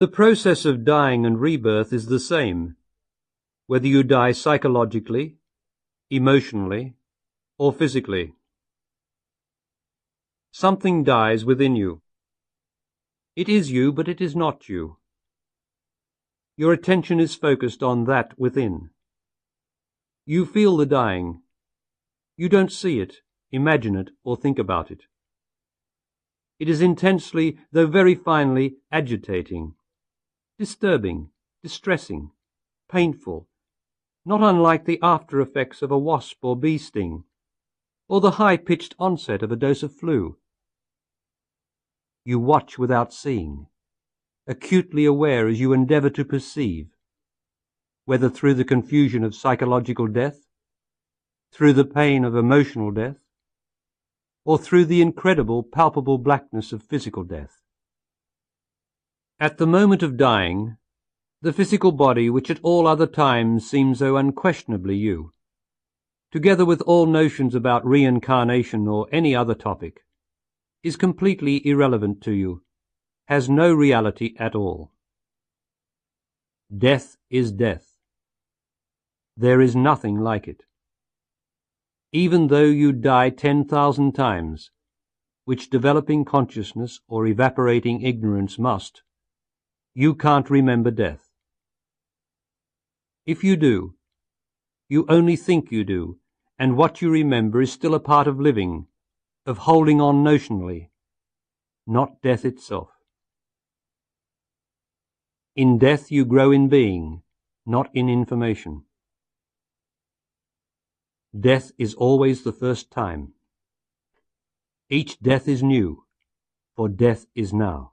The process of dying and rebirth is the same, whether you die psychologically, emotionally, or physically. Something dies within you. It is you, but it is not you. Your attention is focused on that within. You feel the dying. You don't see it, imagine it, or think about it. It is intensely, though very finely, agitating, disturbing, distressing, painful, not unlike the after-effects of a wasp or bee sting, or the high-pitched onset of a dose of flu. You watch without seeing, acutely aware as you endeavour to perceive, whether through the confusion of psychological death, through the pain of emotional death, or through the incredible, palpable blackness of physical death. At the moment of dying, the physical body, which at all other times seems so unquestionably you, together with all notions about reincarnation or any other topic, is completely irrelevant to you, has no reality at all. Death is death. There is nothing like it. Even though you die 10,000 times, which developing consciousness or evaporating ignorance must, you can't remember death. If you do, you only think you do, and what you remember is still a part of living, of holding on notionally, not death itself. In death you grow in being, not in information. Death is always the first time. Each death is new, for death is now.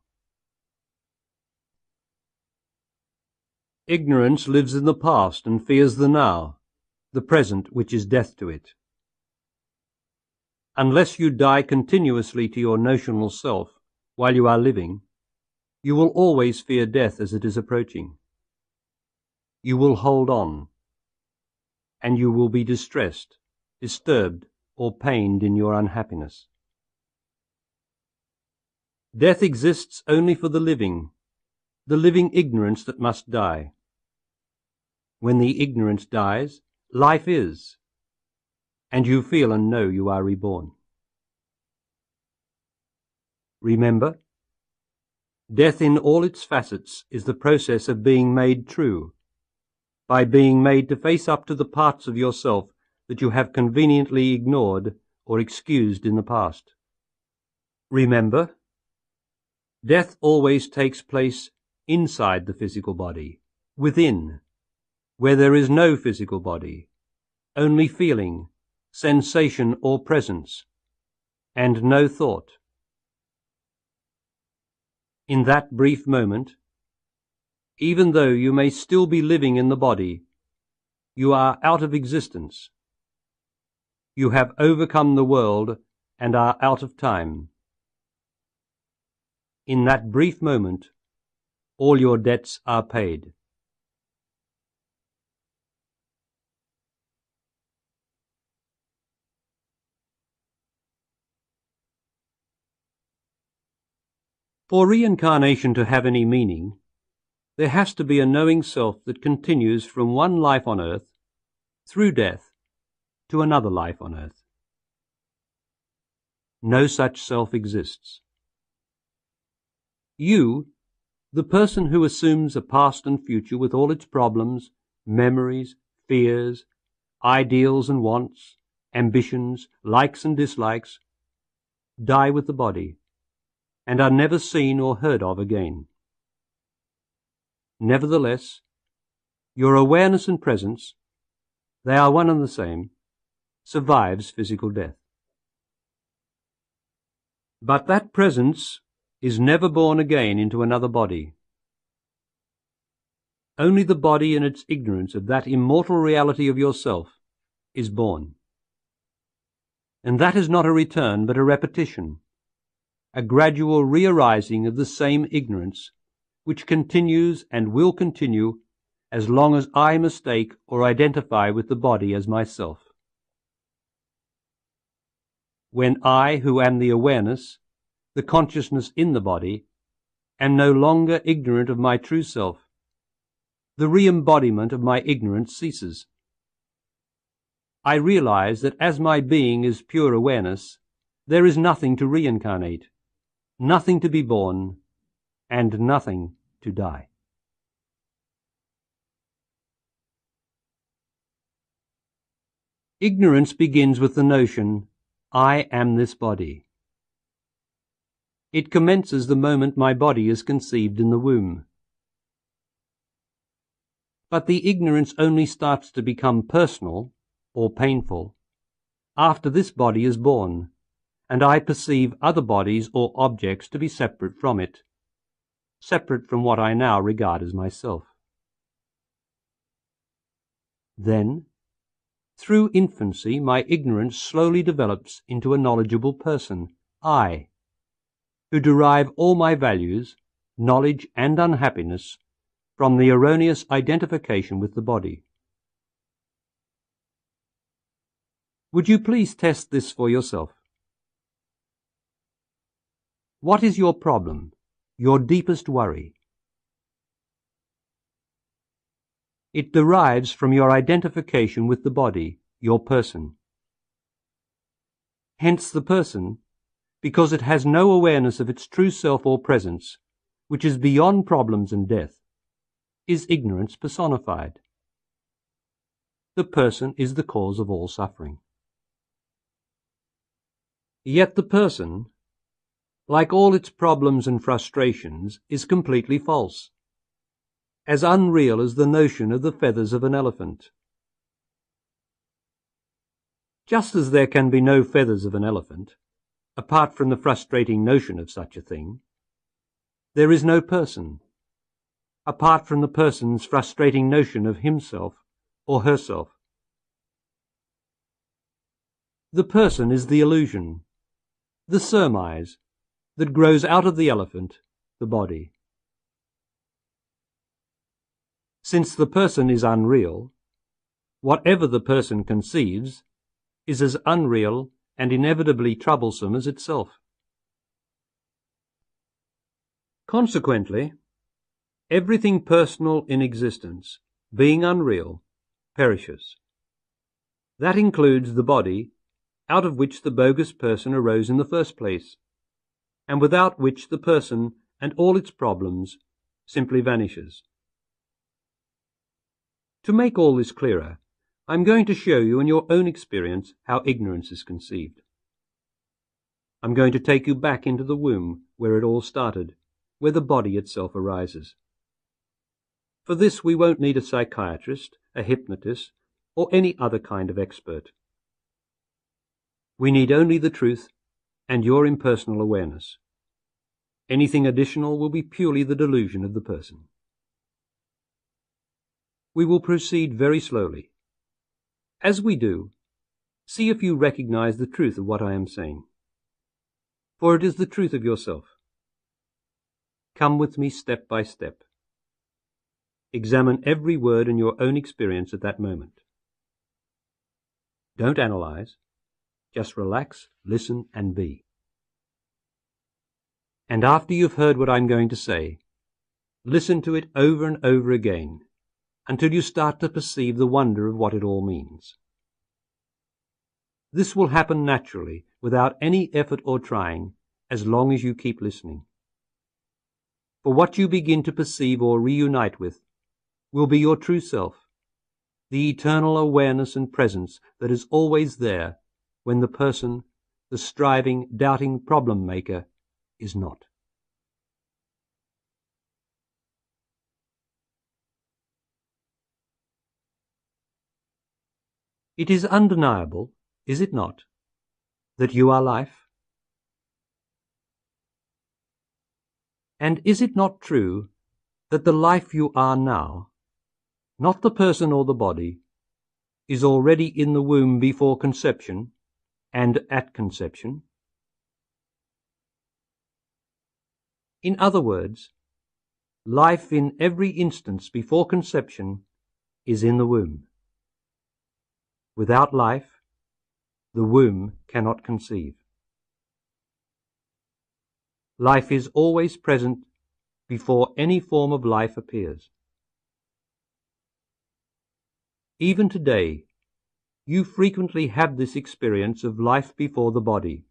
Ignorance lives in the past and fears the now, the present which is death to it. Unless you die continuously to your notional self while you are living, you will always fear death as it is approaching. You will hold on, and you will be distressed, disturbed, or pained in your unhappiness. Death exists only for the living ignorance that must die. When the ignorance dies, life is, and you feel and know you are reborn. Remember, death in all its facets is the process of being made true, by being made to face up to the parts of yourself that you have conveniently ignored or excused in the past. Remember, death always takes place inside the physical body, within, where there is no physical body, only feeling, sensation or presence, and no thought. In that brief moment, even though you may still be living in the body, you are out of existence. You have overcome the world and are out of time. In that brief moment, all your debts are paid. For reincarnation to have any meaning, there has to be a knowing self that continues from one life on earth, through death, to another life on earth. No such self exists. You, the person who assumes a past and future with all its problems, memories, fears, ideals and wants, ambitions, likes and dislikes, die with the body, and are never seen or heard of again. Nevertheless, your awareness and presence, they are one and the same, survives physical death. But that presence is never born again into another body. Only the body in its ignorance of that immortal reality of yourself is born. And that is not a return but a repetition, a gradual re-arising of the same ignorance, which continues and will continue as long as I mistake or identify with the body as myself. When I, who am the awareness, the consciousness in the body, am no longer ignorant of my true self. The re-embodiment of my ignorance ceases. I realize that as my being is pure awareness, there is nothing to reincarnate, nothing to be born, and nothing to die. Ignorance begins with the notion, I am this body. It commences the moment my body is conceived in the womb. But the ignorance only starts to become personal, or painful, after this body is born, and I perceive other bodies or objects to be separate from it, separate from what I now regard as myself. Then, through infancy, my ignorance slowly develops into a knowledgeable person, I, who derive all my values, knowledge and unhappiness from the erroneous identification with the body. Would you please test this for yourself? What is your problem, your deepest worry? It derives from your identification with the body, your person. Hence the person, because it has no awareness of its true self or presence, which is beyond problems and death, is ignorance personified. The person is the cause of all suffering. Yet the person, like all its problems and frustrations, is completely false, as unreal as the notion of the feathers of an elephant. Just as there can be no feathers of an elephant, apart from the frustrating notion of such a thing, there is no person, apart from the person's frustrating notion of himself or herself. The person is the illusion, the surmise, that grows out of the elephant, the body. Since the person is unreal, whatever the person conceives is as unreal and inevitably troublesome as itself. Consequently, everything personal in existence, being unreal, perishes. That includes the body, out of which the bogus person arose in the first place, and without which the person and all its problems simply vanishes. To make all this clearer, I am going to show you in your own experience how ignorance is conceived. I'm going to take you back into the womb where it all started, where the body itself arises. For this we won't need a psychiatrist, a hypnotist, or any other kind of expert. We need only the truth and your impersonal awareness. Anything additional will be purely the delusion of the person. We will proceed very slowly. As we do, see if you recognize the truth of what I am saying. For it is the truth of yourself. Come with me step by step. Examine every word in your own experience at that moment. Don't analyze. Just relax, listen, and be. And after you've heard what I'm going to say, listen to it over and over again, until you start to perceive the wonder of what it all means. This will happen naturally, without any effort or trying, as long as you keep listening. For what you begin to perceive or reunite with will be your true self, the eternal awareness and presence that is always there when the person, the striving, doubting problem maker, is not. It is undeniable, is it not, that you are life? And is it not true that the life you are now, not the person or the body, is already in the womb before conception and at conception? In other words, life in every instance before conception is in the womb. Without life, the womb cannot conceive. Life is always present before any form of life appears. Even today, you frequently have this experience of life before the body.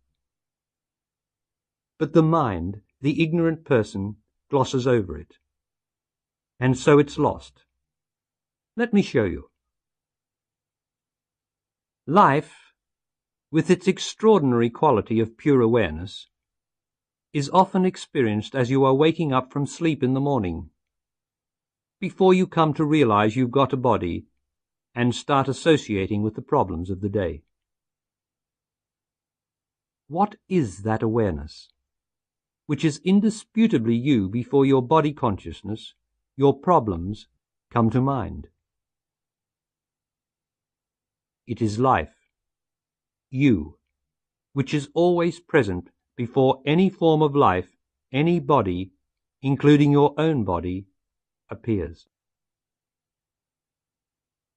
But the mind, the ignorant person, glosses over it, and so it's lost. Let me show you. Life, with its extraordinary quality of pure awareness, is often experienced as you are waking up from sleep in the morning, before you come to realize you've got a body and start associating with the problems of the day. What is that awareness, which is indisputably you before your body consciousness, your problems, come to mind? It is life, you, which is always present before any form of life, any body, including your own body, appears.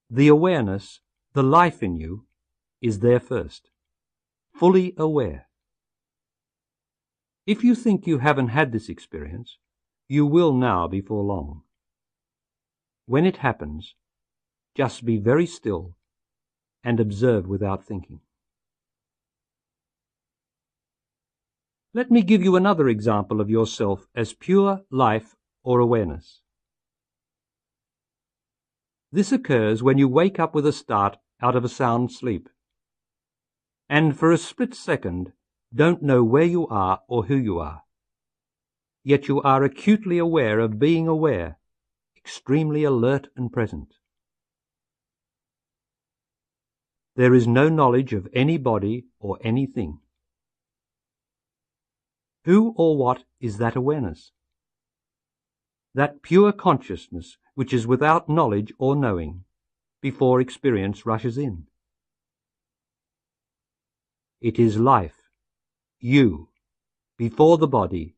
The awareness, the life in you, is there first, fully aware. If you think you haven't had this experience, you will now before long. When it happens, just be very still and observe without thinking. Let me give you another example of yourself as pure life or awareness. This occurs when you wake up with a start out of a sound sleep, and for a split second don't know where you are or who you are. Yet you are acutely aware of being aware, extremely alert and present. There is no knowledge of any body or anything. Who or what is that awareness? That pure consciousness which is without knowledge or knowing, before experience rushes in. It is life, you, before the body,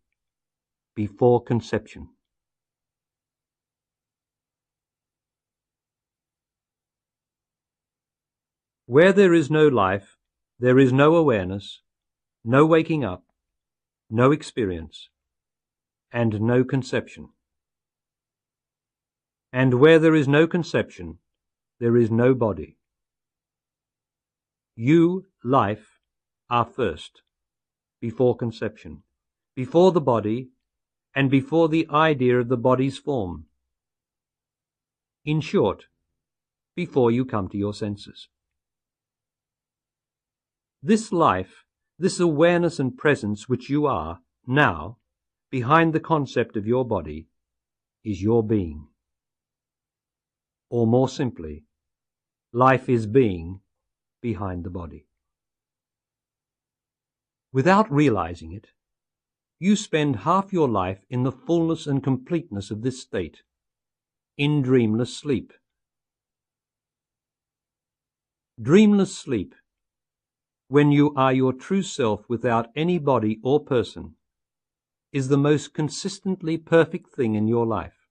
before conception. Where there is no life, there is no awareness, no waking up, no experience, and no conception. And where there is no conception, there is no body. You, life, are first, before conception, before the body, and before the idea of the body's form. In short, before you come to your senses. This life, this awareness and presence which you are, now, behind the concept of your body, is your being. Or more simply, life is being behind the body. Without realizing it, you spend half your life in the fullness and completeness of this state, in dreamless sleep. Dreamless sleep, when you are your true self without any body or person, is the most consistently perfect thing in your life.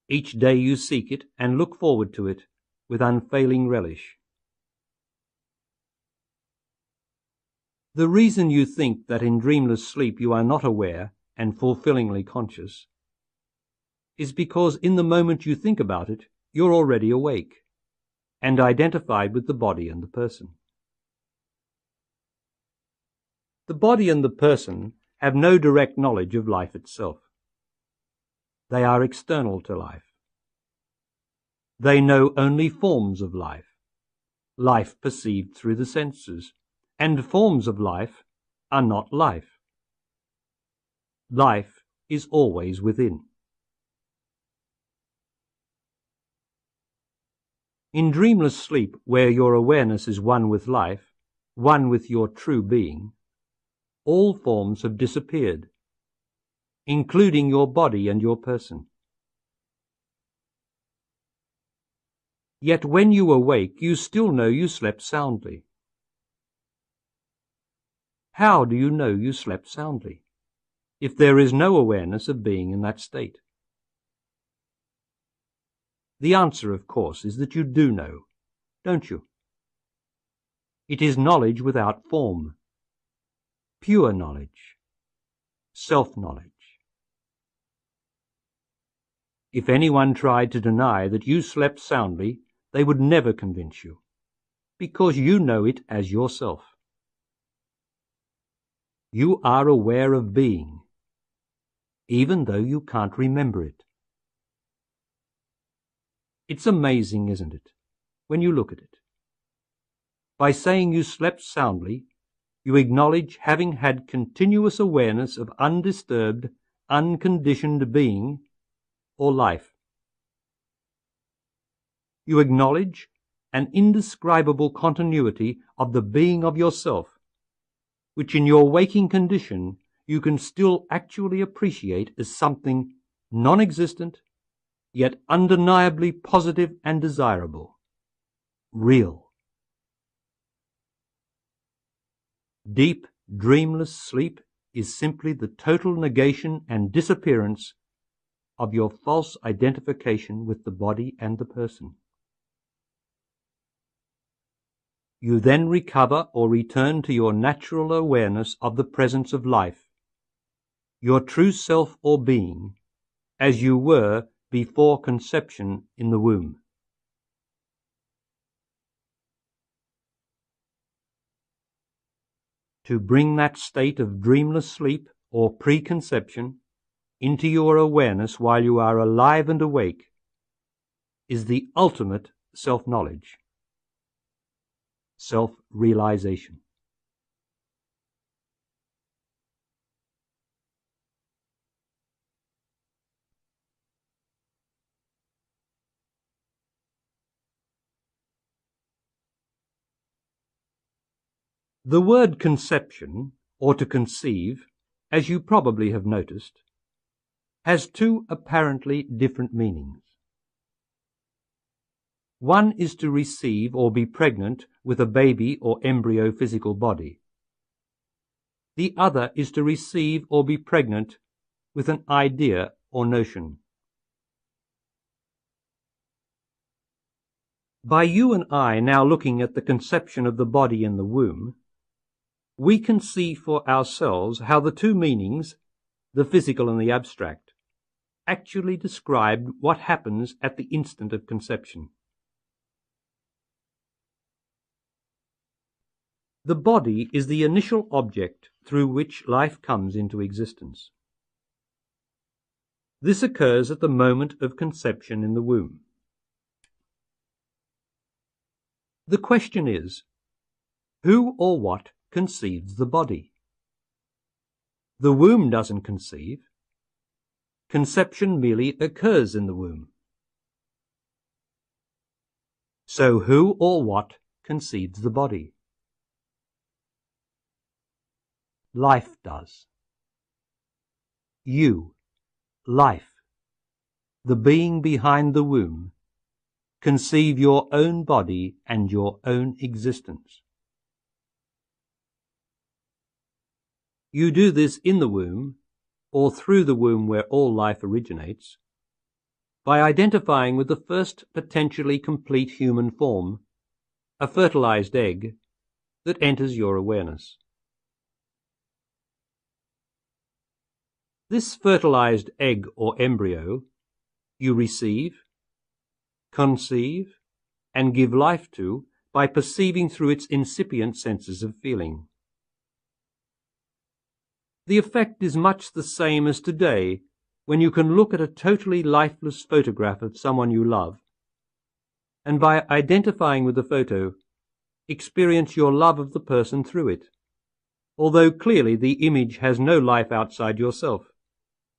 Each day you seek it and look forward to it with unfailing relish. The reason you think that in dreamless sleep you are not aware and fulfillingly conscious is because in the moment you think about it, you're already awake and identified with the body and the person. The body and the person have no direct knowledge of life itself. They are external to life. They know only forms of life, life perceived through the senses, and forms of life are not life. Life is always within. In dreamless sleep, where your awareness is one with life, one with your true being, all forms have disappeared, including your body and your person. Yet when you awake, you still know you slept soundly. How do you know you slept soundly, if there is no awareness of being in that state? The answer, of course, is that you do know, don't you? It is knowledge without form, pure knowledge. self-knowledge. If anyone tried to deny that you slept soundly, they would never convince you, because you know it as yourself. You are aware of being, even though you can't remember it. It's amazing, isn't it, when you look at it? By saying you slept soundly, you acknowledge having had continuous awareness of undisturbed, unconditioned being or life. You acknowledge an indescribable continuity of the being of yourself, which in your waking condition you can still actually appreciate as something non-existent, yet undeniably positive and desirable, real. Deep, dreamless sleep is simply the total negation and disappearance of your false identification with the body and the person. You then recover or return to your natural awareness of the presence of life, your true self or being, as you were before conception in the womb. To bring that state of dreamless sleep or preconception into your awareness while you are alive and awake is the ultimate self-knowledge, self-realization. The word conception, or to conceive, as you probably have noticed, has two apparently different meanings. One is to receive or be pregnant with a baby or embryo physical body. The other is to receive or be pregnant with an idea or notion. By you and I now looking at the conception of the body in the womb, we can see for ourselves how the two meanings, the physical and the abstract, actually describe what happens at the instant of conception. The body is the initial object through which life comes into existence. This occurs at the moment of conception in the womb. The question is, who or what conceives the body? The womb doesn't conceive. Conception merely occurs in the womb. So who or what conceives the body? Life does. You, life, the being behind the womb, conceive your own body and your own existence. You do this in the womb, or through the womb where all life originates, by identifying with the first potentially complete human form, a fertilized egg, that enters your awareness. This fertilized egg or embryo you receive, conceive, and give life to by perceiving through its incipient senses of feeling. The effect is much the same as today when you can look at a totally lifeless photograph of someone you love, and by identifying with the photo, experience your love of the person through it, although clearly the image has no life outside yourself,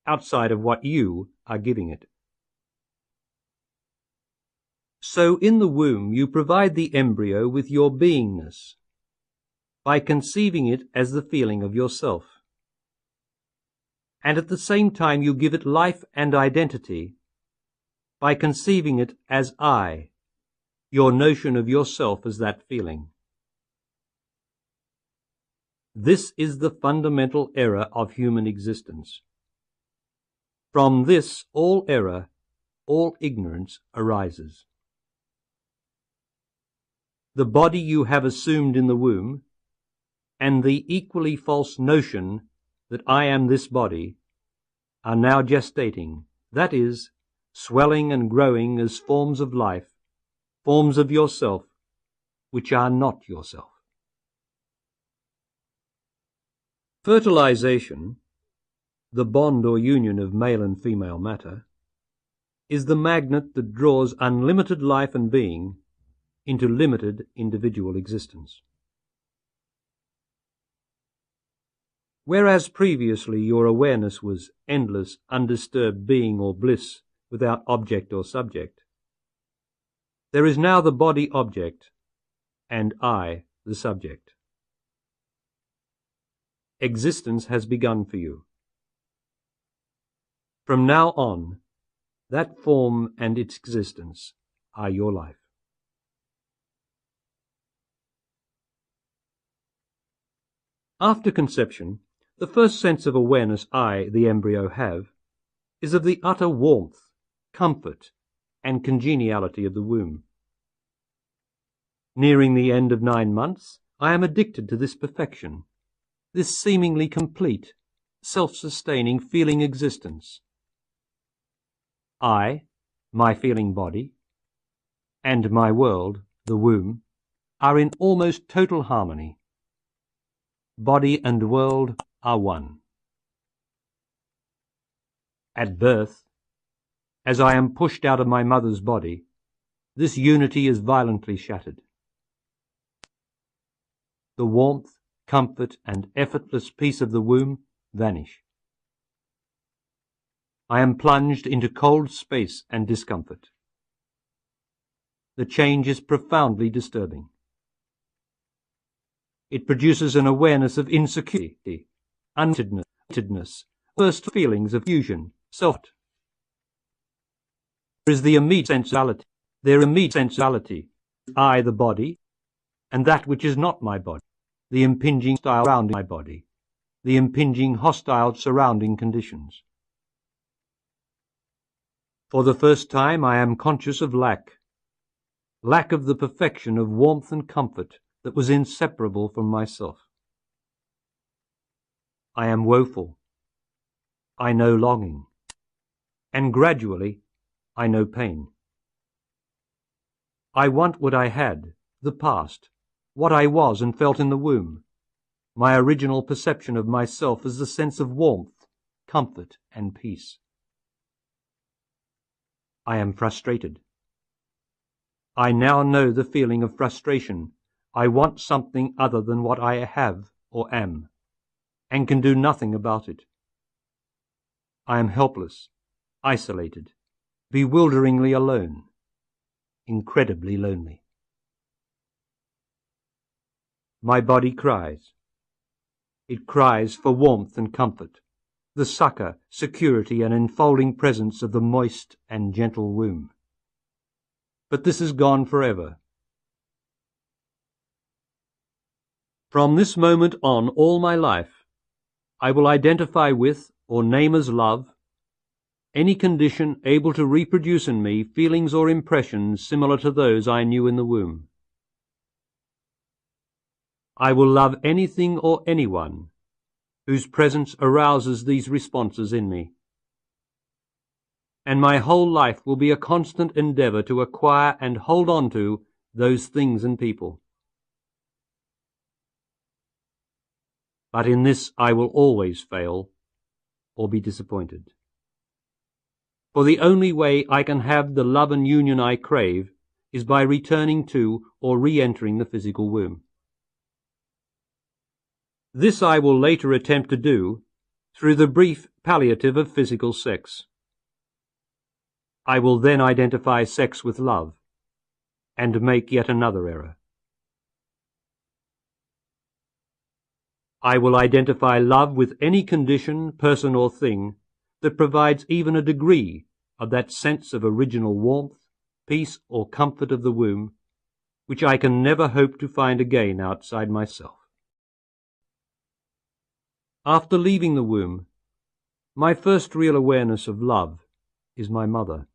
outside of what you are giving it. So in the womb you provide the embryo with your beingness, by conceiving it as the feeling of yourself. And at the same time you give it life and identity, by conceiving it as I, your notion of yourself as that feeling. This is the fundamental error of human existence. From this all error, all ignorance arises. The body you have assumed in the womb, and the equally false notion that I am this body are now gestating, that is, swelling and growing as forms of life, forms of yourself, which are not yourself. Fertilization, the bond or union of male and female matter, is the magnet that draws unlimited life and being into limited individual existence. Whereas previously your awareness was endless, undisturbed being or bliss without object or subject, there is now the body object and I the subject. Existence has begun for you. From now on, that form and its existence are your life. After conception, the first sense of awareness I, the embryo, have is of the utter warmth, comfort, and congeniality of the womb. Nearing the end of 9 months, I am addicted to this perfection, this seemingly complete, self-sustaining feeling existence. I, my feeling body, and my world, the womb, are in almost total harmony. Body and world are one. At birth, as I am pushed out of my mother's body, this unity is violently shattered. The warmth, comfort, and effortless peace of the womb vanish. I am plunged into cold space and discomfort. The change is profoundly disturbing. It produces an awareness of insecurity, unwantedness, first feelings of fusion, self. There is the immediate sensuality, I the body, and that which is not my body, the impinging style surrounding my body, the impinging hostile surrounding conditions. For the first time I am conscious of lack of the perfection of warmth and comfort that was inseparable from myself. I am woeful. I know longing. And gradually, I know pain. I want what I had, the past, what I was and felt in the womb, my original perception of myself as the sense of warmth, comfort, and peace. I am frustrated. I now know the feeling of frustration. I want something other than what I have or am, and can do nothing about it. I am helpless, isolated, bewilderingly alone, incredibly lonely. My body cries. It cries for warmth and comfort, the succour, security, and enfolding presence of the moist and gentle womb. But this is gone forever. From this moment on, all my life, I will identify with, or name as love, any condition able to reproduce in me feelings or impressions similar to those I knew in the womb. I will love anything or anyone whose presence arouses these responses in me. And my whole life will be a constant endeavour to acquire and hold on to those things and people. But in this I will always fail or be disappointed. For the only way I can have the love and union I crave is by returning to or re-entering the physical womb. This I will later attempt to do through the brief palliative of physical sex. I will then identify sex with love, and make yet another error. I will identify love with any condition, person, or thing that provides even a degree of that sense of original warmth, peace, or comfort of the womb, which I can never hope to find again outside myself. After leaving the womb, my first real awareness of love is my mother.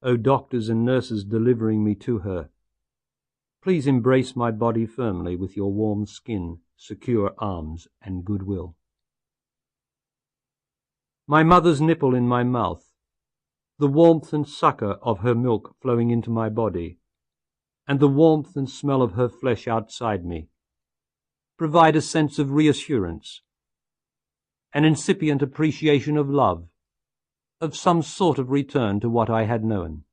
O doctors and nurses delivering me to her, please embrace my body firmly with your warm skin, secure arms, and goodwill. My mother's nipple in my mouth, the warmth and succour of her milk flowing into my body, and the warmth and smell of her flesh outside me, provide a sense of reassurance, an incipient appreciation of love, of some sort of return to what I had known.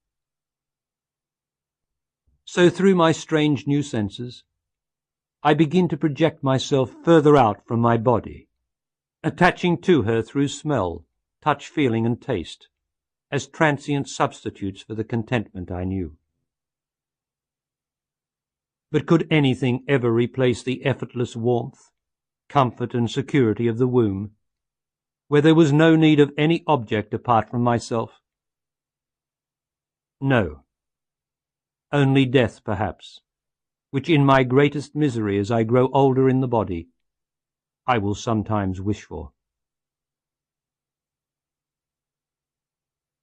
So through my strange new senses, I begin to project myself further out from my body, attaching to her through smell, touch, feeling, and taste, as transient substitutes for the contentment I knew. But could anything ever replace the effortless warmth, comfort, and security of the womb, where there was no need of any object apart from myself? No. Only death, perhaps, which in my greatest misery as I grow older in the body, I will sometimes wish for.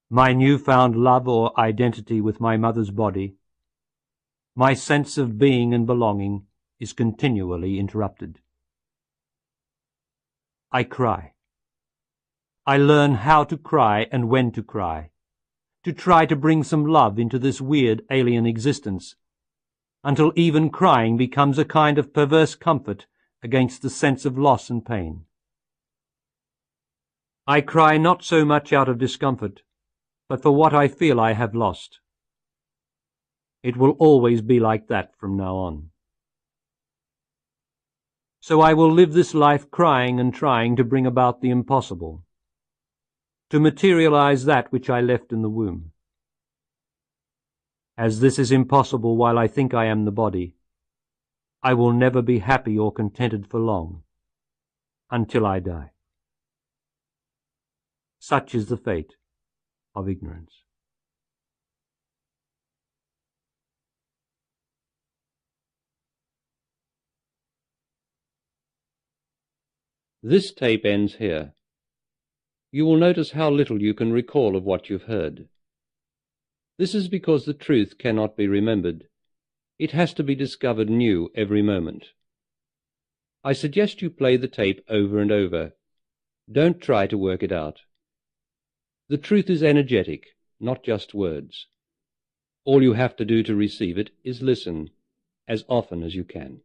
My new-found love or identity with my mother's body, my sense of being and belonging, is continually interrupted. I cry. I learn how to cry and when to cry, to try to bring some love into this weird alien existence, until even crying becomes a kind of perverse comfort against the sense of loss and pain. I cry not so much out of discomfort, but for what I feel I have lost. It will always be like that from now on. So I will live this life crying and trying to bring about the impossible, to materialize that which I left in the womb. As this is impossible while I think I am the body, I will never be happy or contented for long, until I die. Such is the fate of ignorance. This tape ends here. You will notice how little you can recall of what you've heard. This is because the truth cannot be remembered. It has to be discovered new every moment. I suggest you play the tape over and over. Don't try to work it out. The truth is energetic, not just words. All you have to do to receive it is listen, as often as you can.